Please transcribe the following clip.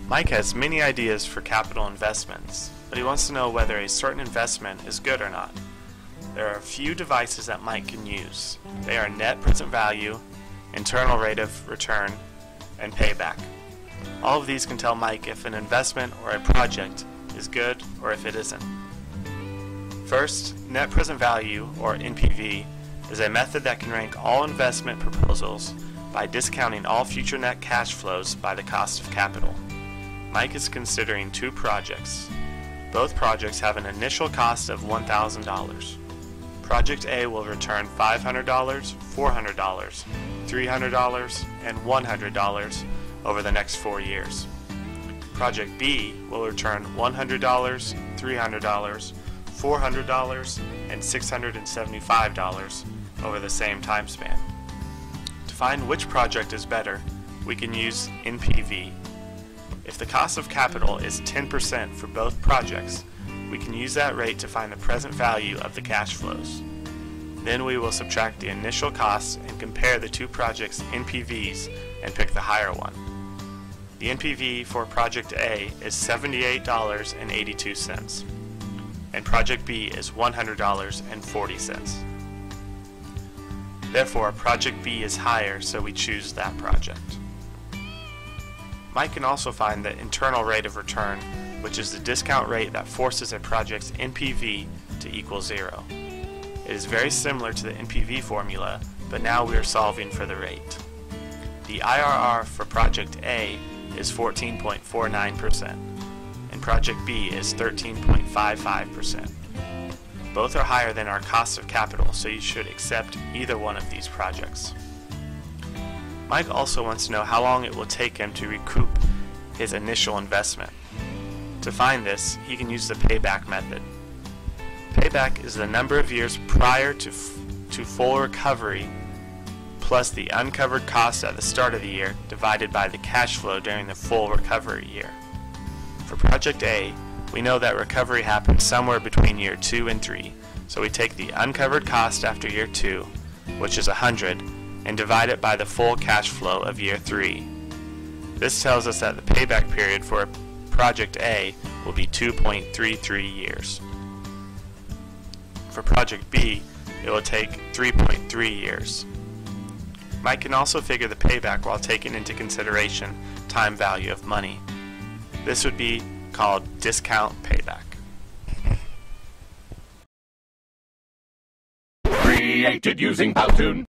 Mike has many ideas for capital investments, but he wants to know whether a certain investment is good or not. There are a few devices that Mike can use. They are net present value, internal rate of return, and payback. All of these can tell Mike if an investment or a project is good or if it isn't. First, net present value, or NPV, is a method that can rank all investment proposals by discounting all future net cash flows by the cost of capital. Mike is considering two projects. Both projects have an initial cost of $1,000. Project A will return $500, $400, $300, and $100 over the next 4 years. Project B will return $100, $300, $400, and $675 over the same time span. To find which project is better, we can use NPV. If the cost of capital is 10% for both projects, we can use that rate to find the present value of the cash flows. Then we will subtract the initial costs and compare the two projects' NPVs and pick the higher one. The NPV for Project A is $78.82, and Project B is $100.40. Therefore, Project B is higher, so we choose that project. Mike can also find the internal rate of return, which is the discount rate that forces a project's NPV to equal 0. It is very similar to the NPV formula, but now we are solving for the rate. The IRR for Project A is 14.49%, and Project B is 13.55%. Both are higher than our cost of capital, so you should accept either one of these projects. Mike also wants to know how long it will take him to recoup his initial investment. To find this, he can use the payback method. Payback is the number of years prior to full recovery plus the uncovered cost at the start of the year divided by the cash flow during the full recovery year. For Project A, we know that recovery happens somewhere between year 2 and 3, so we take the uncovered cost after year 2, which is 100, and divide it by the full cash flow of year 3. This tells us that the payback period for Project A will be 2.33 years. For Project B, it will take 3.3 years. Mike can also figure the payback while taking into consideration time value of money. This would be called discount payback. Created using Powtoon.